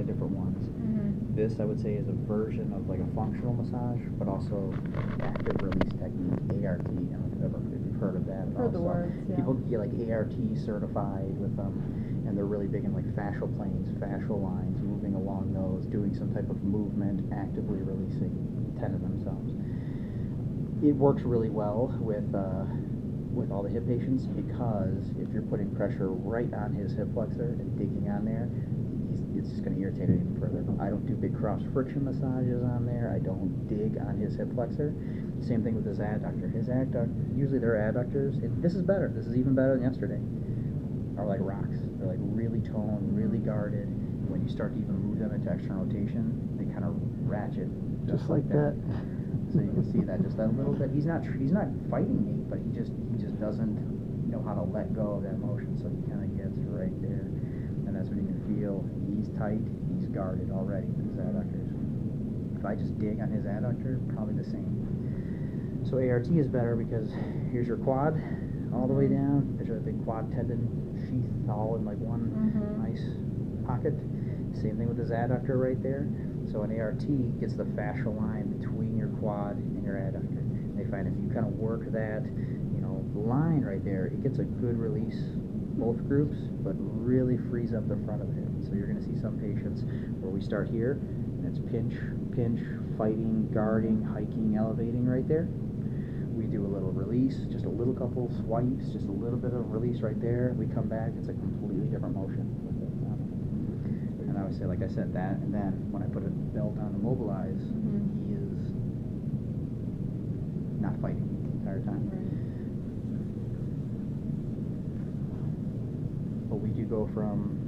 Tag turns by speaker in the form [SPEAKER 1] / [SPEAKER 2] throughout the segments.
[SPEAKER 1] different ones. This, I would say, is a version of like a functional massage, but also active release technique, ART. I don't know if you've heard of that.
[SPEAKER 2] Heard the words, yeah.
[SPEAKER 1] People get like ART certified with them, and they're really big in like fascial planes, fascial lines, moving along those, doing some type of movement, actively releasing tendon themselves. It works really well with all the hip patients, because if you're putting pressure right on his hip flexor and digging on there, it's just going to irritate it even further. I don't do big cross friction massages on there. I don't dig on his hip flexor. Same thing with his adductor. His adductor, usually their adductors, this is better. This is even better than yesterday. Are like rocks. They're like really toned, really guarded. When you start to even move them into external rotation, they kind of ratchet
[SPEAKER 3] just like that.
[SPEAKER 1] So you can see that just that little bit. He's not fighting me, but he just doesn't know how to let go of that motion. So he kind of gets right there, and that's when you can feel he's tight, he's guarded already with his adductors. If I just dig on his adductor, probably the same. So ART is better because here's your quad all the way down. There's a big quad tendon sheath all in like one nice pocket. Same thing with his adductor right there. So an ART gets the fascial line between your quad and your adductor. They find if you kind of work that, line right there, it gets a good release, both groups, but really frees up the front of the hip. So you're going to see some patients where we start here, and it's pinch, pinch, fighting, guarding, hiking, elevating right there. We do a little release, just a little couple swipes, just a little bit of release right there. We come back, it's a completely different motion. And I would say, like I said, that, and then when I put a belt on to mobilize, he is not fighting the entire time. But we do go from,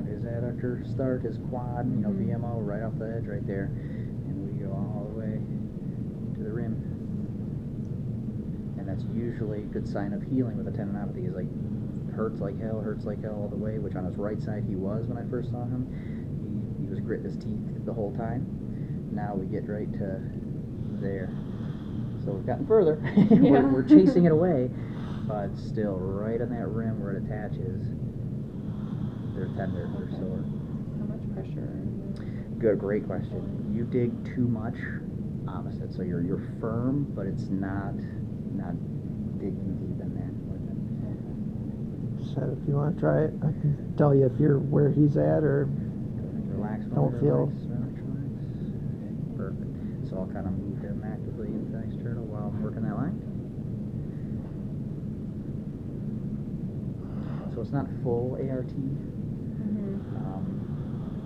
[SPEAKER 1] his adductor start, his quad, VMO right off the edge right there, and we go all the way to the rim. And that's usually a good sign of healing with a tendinopathy. Is like hurts like hell all the way, which on his right side he was when I first saw him. He was gritting his teeth the whole time. Now we get right to there. So we've gotten further. We're chasing it away, but still right on that rim where it attaches. They're tender, they're sore.
[SPEAKER 2] How much pressure?
[SPEAKER 1] Good, great question. You dig too much, opposite. So you're firm, but it's not digging deep in there.
[SPEAKER 3] So if you want to try it, I can tell you if you're where he's at or
[SPEAKER 1] relax.
[SPEAKER 3] Don't feel.
[SPEAKER 1] Relax. Perfect. So I'll kind of move him actively into external while I'm working that line. So it's not full ART.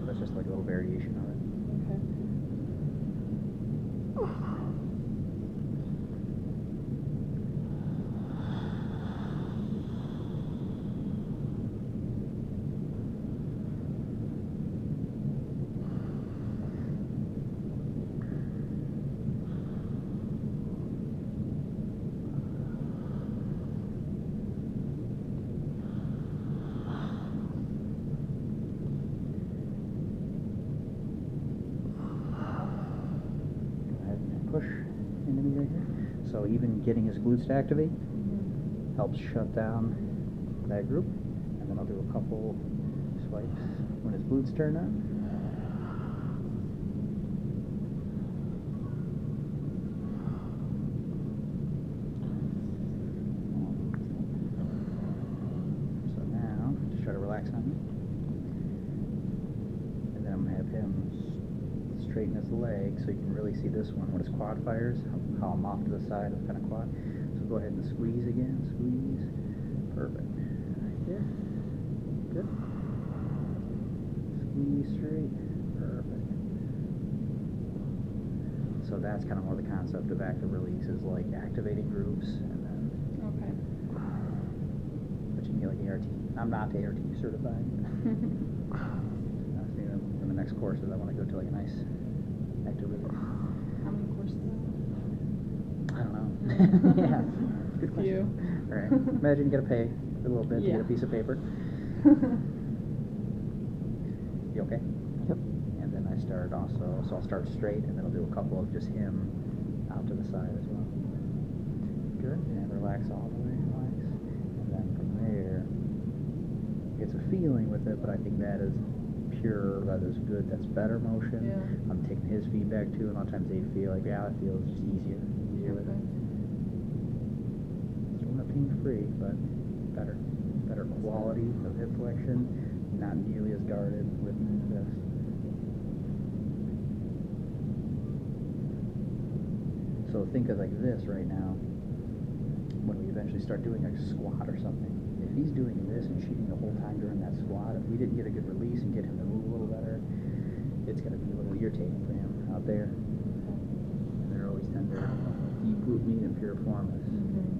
[SPEAKER 1] That's just like a little variation of it. Push into me right here. So even getting his glutes to activate helps shut down that group. And then I'll do a couple swipes when his glutes turn on. So now, just try to relax on me. And then I'm going to have him straighten his leg so you can really see this one when his quad fires, how I'm off to the side of kind of quad. So go ahead and squeeze again, squeeze. Perfect. Right there. Good. Squeeze straight. Perfect. So that's kind of more the concept of active release, is like activating groups and then.
[SPEAKER 2] Okay.
[SPEAKER 1] But you can get like ART. I'm not ART certified. In the next courses, I want to go to like a nice active release.
[SPEAKER 2] How many courses?
[SPEAKER 1] I don't know. Yeah, good question. All right. Imagine you got to pay a little bit to get a piece of paper. You okay?
[SPEAKER 3] Yep.
[SPEAKER 1] And then I start also, so I'll start straight, and then I'll do a couple of just him out to the side as well. Good. And relax all the way, relax. And then from there, it's a feeling with it, but I think that is pure, leather's good, that's better motion.
[SPEAKER 2] Yeah.
[SPEAKER 1] I'm taking his feedback too, and a lot of times they feel like, yeah, it feels just easier with it.
[SPEAKER 2] Okay.
[SPEAKER 1] Still not pain-free, but better quality of hip flexion, not nearly as guarded with this. So think of like this right now, when we eventually start doing like a squat or something. If he's doing this and cheating the whole time during that squat, if we didn't get a good release and get him to move a little better, it's going to be a little irritating for him out there. And they're always tend to deep glute med and piriformis.
[SPEAKER 2] Mm-hmm.